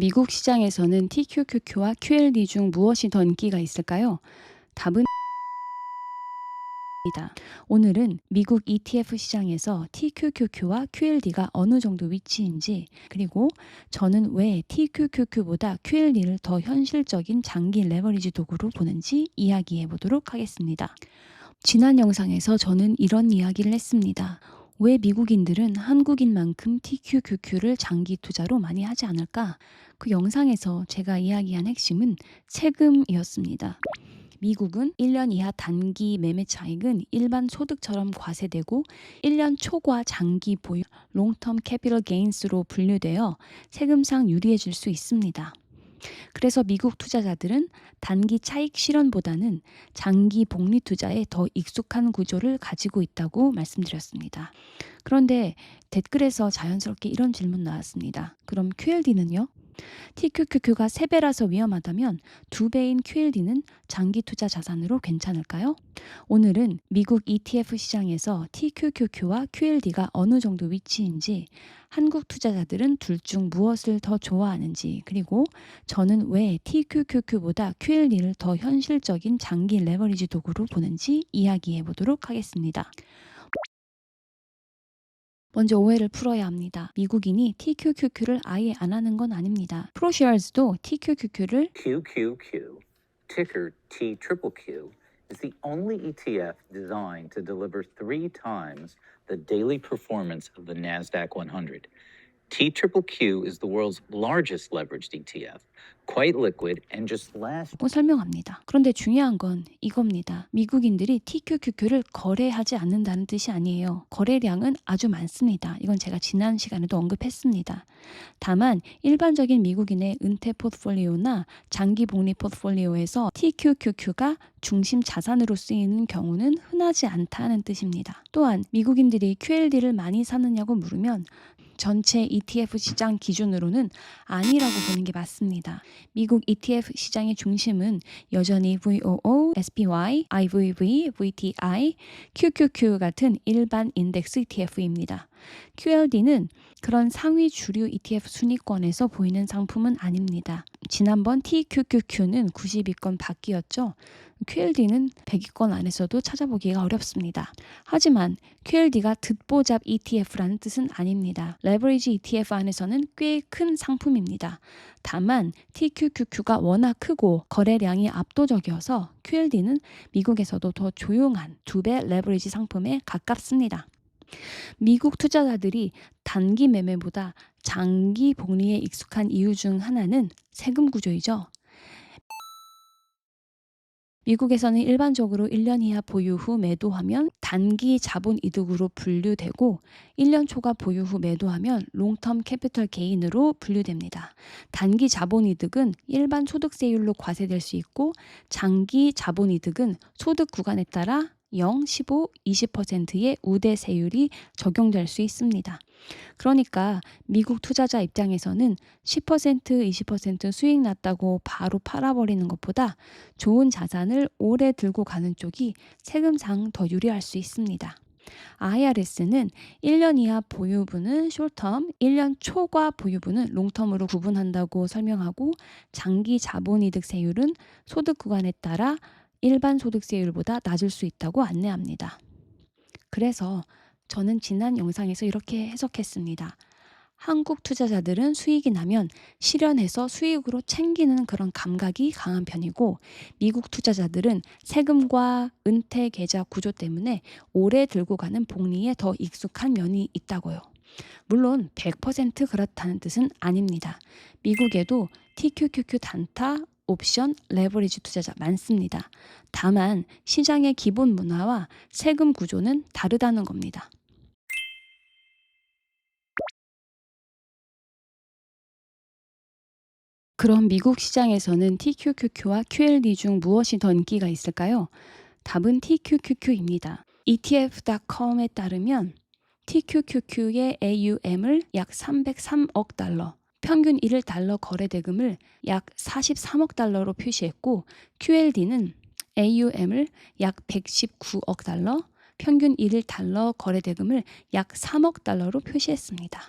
미국 시장에서는 TQQQ와 QLD 중 무엇이 더 인기가 있을까요? 답은 입니다. 오늘은 미국 ETF 시장에서 TQQQ와 QLD가 어느 정도 위치인지, 그리고 저는 왜 TQQQ보다 QLD를 더 현실적인 장기 레버리지 도구로 보는지 이야기해 보도록 하겠습니다. 지난 영상에서 저는 이런 이야기를 했습니다. 왜 미국인들은 한국인만큼 TQQQ를 장기 투자로 많이 하지 않을까? 그 영상에서 제가 이야기한 핵심은 세금이었습니다. 미국은 1년 이하 단기 매매 차익은 일반 소득처럼 과세되고 1년 초과 장기 보유 롱텀 캐피털 게인스로 분류되어 세금상 유리해질 수 있습니다. 그래서 미국 투자자들은 단기 차익 실현보다는 장기 복리 투자에 더 익숙한 구조를 가지고 있다고 말씀드렸습니다. 그런데 댓글에서 자연스럽게 이런 질문 나왔습니다. 그럼 QLD는요? TQQQ가 3배라서 위험하다면 2배인 QLD는 장기 투자 자산으로 괜찮을까요? 오늘은 미국 ETF 시장에서 TQQQ와 QLD가 어느 정도 위치인지, 한국 투자자들은 둘 중 무엇을 더 좋아하는지, 그리고 저는 왜 TQQQ보다 QLD를 더 현실적인 장기 레버리지 도구로 보는지 이야기해 보도록 하겠습니다. 먼저 오해를 풀어야 합니다. 미국인이 TQQQ를 아예 안 하는 건 아닙니다. 프로쉐어즈도 TQQQ를 QQQ, ticker TQQQ, is the only ETF designed to deliver 3 times the daily performance of the NASDAQ 100. TQQQ is the world's largest leveraged ETF, quite liquid, and just last 설명합니다. 그런데 중요한 건 이겁니다. 미국인들이 TQQQ를 거래하지 않는다는 뜻이 아니에요. 거래량은 아주 많습니다. 이건 제가 지난 시간에도 언급했습니다. 다만 일반적인 미국인의 은퇴 포트폴리오나 장기 복리 포트폴리오에서 TQQQ가 중심 자산으로 쓰이는 경우는 흔하지 않다는 뜻입니다. 또한 미국인들이 QLD를 많이 사느냐고 물으면 전체 ETF 시장 기준으로는 아니라고 보는 게 맞습니다. 미국 ETF 시장의 중심은 여전히 VOO, SPY, IVV, VTI, QQQ 같은 일반 인덱스 ETF입니다. QLD는 그런 상위 주류 ETF 순위권에서 보이는 상품은 아닙니다. 지난번 TQQQ는 90위권 밖이었죠. QLD는 100위권 안에서도 찾아보기가 어렵습니다. 하지만 QLD가 듣보잡 ETF라는 뜻은 아닙니다. 레버리지 ETF 안에서는 꽤 큰 상품입니다. 다만 TQQQ가 워낙 크고 거래량이 압도적이어서 QLD는 미국에서도 더 조용한 2배 레버리지 상품에 가깝습니다. 미국 투자자들이 단기 매매보다 장기 복리에 익숙한 이유 중 하나는 세금 구조이죠. 미국에서는 일반적으로 1년 이하 보유 후 매도하면 단기 자본 이득으로 분류되고 1년 초과 보유 후 매도하면 롱텀 캐피털 게인으로 분류됩니다. 단기 자본 이득은 일반 소득세율로 과세될 수 있고 장기 자본 이득은 소득 구간에 따라 0, 15, 20%의 우대세율이 적용될 수 있습니다. 그러니까 미국 투자자 입장에서는 10%, 20% 수익 났다고 바로 팔아버리는 것보다 좋은 자산을 오래 들고 가는 쪽이 세금상 더 유리할 수 있습니다. IRS는 1년 이하 보유분은 숏텀, 1년 초과 보유분은 롱텀으로 구분한다고 설명하고 장기 자본이득세율은 소득 구간에 따라 일반 소득세율보다 낮을 수 있다고 안내합니다. 그래서 저는 지난 영상에서 이렇게 해석했습니다. 한국 투자자들은 수익이 나면 실현해서 수익으로 챙기는 그런 감각이 강한 편이고 미국 투자자들은 세금과 은퇴 계좌 구조 때문에 오래 들고 가는 복리에 더 익숙한 면이 있다고요. 물론 100% 그렇다는 뜻은 아닙니다. 미국에도 TQQQ 단타, 옵션, 레버리지 투자자 많습니다. 다만 시장의 기본 문화와 세금 구조는 다르다는 겁니다. 그럼 미국 시장에서는 TQQQ와 QLD 중 무엇이 더 인기가 있을까요? 답은 TQQQ입니다. ETF.com에 따르면 TQQQ의 AUM을 약 303억 달러, 평균 1달러 거래 대금을 약 43억 달러로 표시했고 QLD는 AUM을 약 119억 달러, 평균 1달러 거래 대금을 약 3억 달러로 표시했습니다.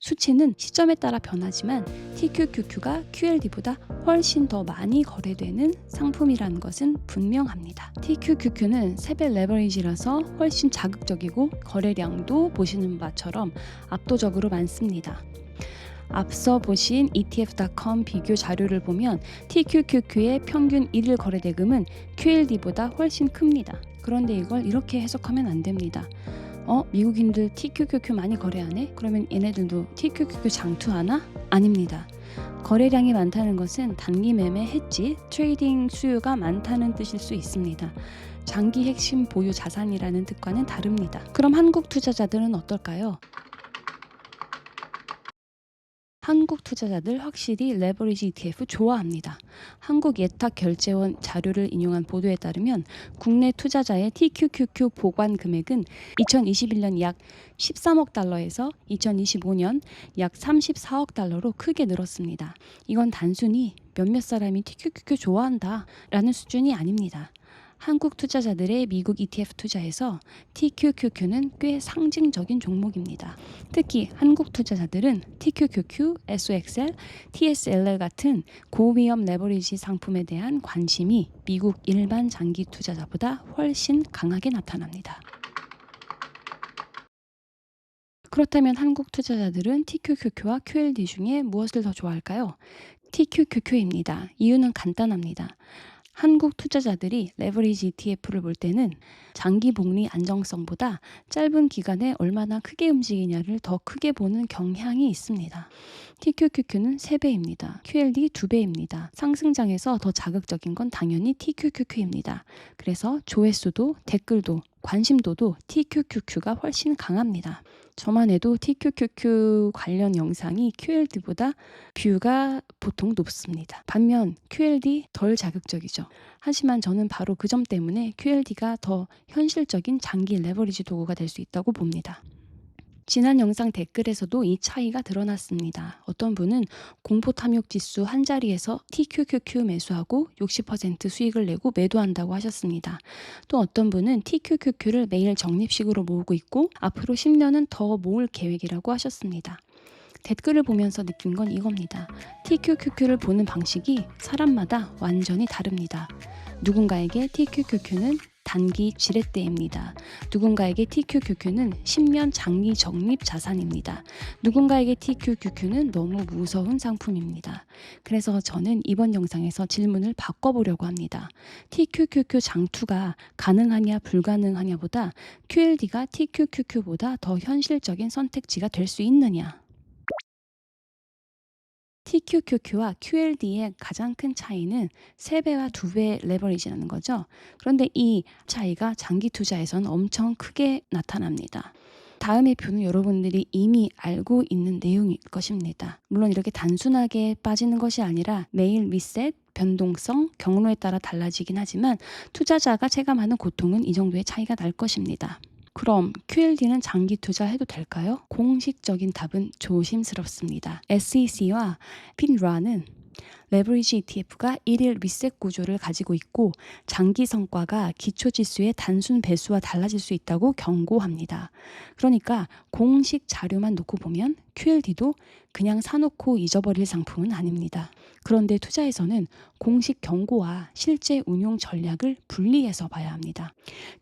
수치는 시점에 따라 변하지만 TQQQ가 QLD보다 훨씬 더 많이 거래되는 상품이라는 것은 분명합니다. TQQQ는 3배 레버리지라서 훨씬 자극적이고 거래량도 보시는 바처럼 압도적으로 많습니다. 앞서 보신 ETF.com 비교 자료를 보면 TQQQ의 평균 1일 거래 대금은 QLD보다 훨씬 큽니다. 그런데 이걸 이렇게 해석하면 안 됩니다. 미국인들 TQQQ 많이 거래하네? 그러면 얘네들도 TQQQ 장투하나? 아닙니다. 거래량이 많다는 것은 단기 매매 해지, 트레이딩 수요가 많다는 뜻일 수 있습니다. 장기 핵심 보유 자산이라는 뜻과는 다릅니다. 그럼 한국 투자자들은 어떨까요? 한국 투자자들 확실히 레버리지 ETF 좋아합니다. 한국예탁결제원 자료를 인용한 보도에 따르면 국내 투자자의 TQQQ 보관 금액은 2021년 약 13억 달러에서 2025년 약 34억 달러로 크게 늘었습니다. 이건 단순히 몇몇 사람이 TQQQ 좋아한다 라는 수준이 아닙니다. 한국 투자자들의 미국 ETF 투자에서 TQQQ는 꽤 상징적인 종목입니다. 특히 한국 투자자들은 TQQQ, SOXL, TSLL 같은 고위험 레버리지 상품에 대한 관심이 미국 일반 장기 투자자보다 훨씬 강하게 나타납니다. 그렇다면 한국 투자자들은 TQQQ와 QLD 중에 무엇을 더 좋아할까요? TQQQ입니다. 이유는 간단합니다. 한국 투자자들이 레버리지 ETF를 볼 때는 장기 복리 안정성보다 짧은 기간에 얼마나 크게 움직이냐를 더 크게 보는 경향이 있습니다. TQQQ는 3배입니다. QLD 2배입니다. 상승장에서 더 자극적인 건 당연히 TQQQ입니다. 그래서 조회수도 댓글도 관심도도 TQQQ가 훨씬 강합니다. 저만 해도 TQQQ 관련 영상이 QLD보다 뷰가 보통 높습니다. 반면 QLD 덜 자극적이죠. 하지만 저는 바로 그 점 때문에 QLD가 더 현실적인 장기 레버리지 도구가 될 수 있다고 봅니다. 지난 영상 댓글에서도 이 차이가 드러났습니다. 어떤 분은 공포 탐욕 지수 한 자리에서 TQQQ 매수하고 60% 수익을 내고 매도한다고 하셨습니다. 또 어떤 분은 TQQQ를 매일 적립식으로 모으고 있고 앞으로 10년은 더 모을 계획이라고 하셨습니다. 댓글을 보면서 느낀 건 이겁니다. TQQQ를 보는 방식이 사람마다 완전히 다릅니다. 누군가에게 TQQQ는 단기 지렛대입니다. 누군가에게 TQQQ는 10년 장기 적립 자산입니다. 누군가에게 TQQQ는 너무 무서운 상품입니다. 그래서 저는 이번 영상에서 질문을 바꿔보려고 합니다. TQQQ 장투가 가능하냐 불가능하냐보다 QLD가 TQQQ보다 더 현실적인 선택지가 될 수 있느냐? TQQQ와 QLD의 가장 큰 차이는 3배와 2배 레버리지라는 거죠. 그런데 이 차이가 장기 투자에선 엄청 크게 나타납니다. 다음의 표는 여러분들이 이미 알고 있는 내용일 것입니다. 물론 이렇게 단순하게 빠지는 것이 아니라 매일 리셋, 변동성, 경로에 따라 달라지긴 하지만 투자자가 체감하는 고통은 이 정도의 차이가 날 것입니다. 그럼 QLD는 장기 투자해도 될까요? 공식적인 답은 조심스럽습니다. SEC와 FINRA는 레버리지 ETF가 1일 리셋 구조를 가지고 있고 장기 성과가 기초지수의 단순 배수와 달라질 수 있다고 경고합니다. 그러니까 공식 자료만 놓고 보면 QLD도 그냥 사놓고 잊어버릴 상품은 아닙니다. 그런데 투자에서는 공식 경고와 실제 운용 전략을 분리해서 봐야 합니다.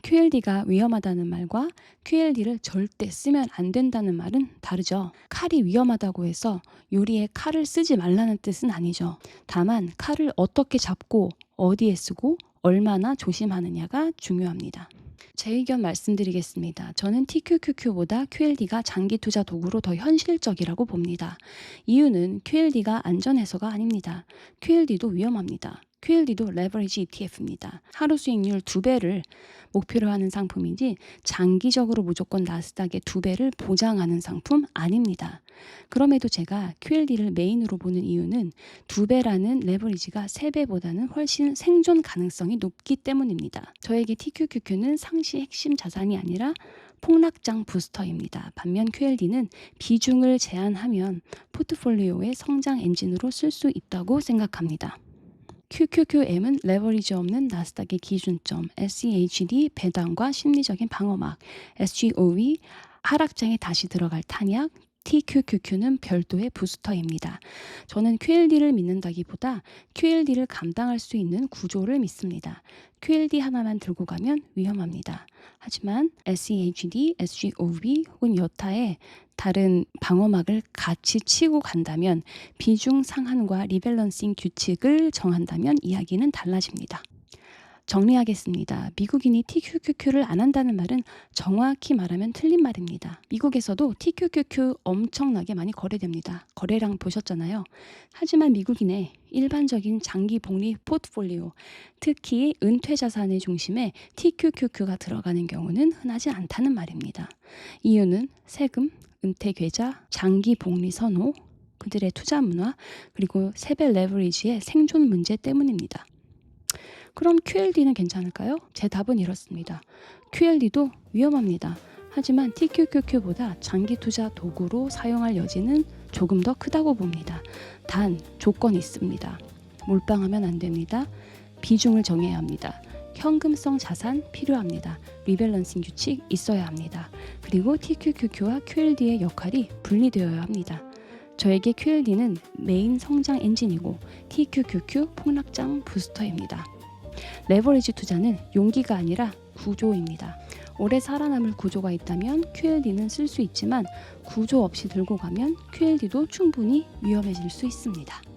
QLD가 위험하다는 말과 QLD를 절대 쓰면 안 된다는 말은 다르죠. 칼이 위험하다고 해서 요리에 칼을 쓰지 말라는 뜻은 아니죠. 다만 칼을 어떻게 잡고 어디에 쓰고 얼마나 조심하느냐가 중요합니다. 제 의견 말씀드리겠습니다. 저는 TQQQ보다 QLD가 장기 투자 도구로 더 현실적이라고 봅니다. 이유는 QLD가 안전해서가 아닙니다. QLD도 위험합니다. QLD도 레버리지 ETF입니다. 하루 수익률 2배를 목표로 하는 상품이지 장기적으로 무조건 나스닥의 2배를 보장하는 상품 아닙니다. 그럼에도 제가 QLD를 메인으로 보는 이유는 2배라는 레버리지가 3배보다는 훨씬 생존 가능성이 높기 때문입니다. 저에게 TQQQ는 상시 핵심 자산이 아니라 폭락장 부스터입니다. 반면 QLD는 비중을 제한하면 포트폴리오의 성장 엔진으로 쓸 수 있다고 생각합니다. QQQM은 레버리지 없는 나스닥의 기준점, SEHD 배당과 심리적인 방어막, SGOE 하락장에 다시 들어갈 탄약, TQQQ는 별도의 부스터입니다. 저는 QLD를 믿는다기보다 QLD를 감당할 수 있는 구조를 믿습니다. QLD 하나만 들고 가면 위험합니다. 하지만 SEHD, SGOV 혹은 여타의 다른 방어막을 같이 치고 간다면 비중 상한과 리밸런싱 규칙을 정한다면 이야기는 달라집니다. 정리하겠습니다. 미국인이 TQQQ를 안 한다는 말은 정확히 말하면 틀린 말입니다. 미국에서도 TQQQ 엄청나게 많이 거래됩니다. 거래량 보셨잖아요. 하지만 미국인의 일반적인 장기 복리 포트폴리오, 특히 은퇴 자산의 중심에 TQQQ가 들어가는 경우는 흔하지 않다는 말입니다. 이유는 세금, 은퇴 계좌, 장기 복리 선호, 그들의 투자 문화, 그리고 세배 레버리지의 생존 문제 때문입니다. 그럼 QLD는 괜찮을까요? 제 답은 이렇습니다. QLD도 위험합니다. 하지만 TQQQ보다 장기 투자 도구로 사용할 여지는 조금 더 크다고 봅니다. 단 조건이 있습니다. 몰빵하면 안 됩니다. 비중을 정해야 합니다. 현금성 자산 필요합니다. 리밸런싱 규칙 있어야 합니다. 그리고 TQQQ와 QLD의 역할이 분리되어야 합니다. 저에게 QLD는 메인 성장 엔진이고 TQQQ 폭락장 부스터입니다. 레버리지 투자는 용기가 아니라 구조입니다. 오래 살아남을 구조가 있다면 QLD는 쓸 수 있지만 구조 없이 들고 가면 QLD도 충분히 위험해질 수 있습니다.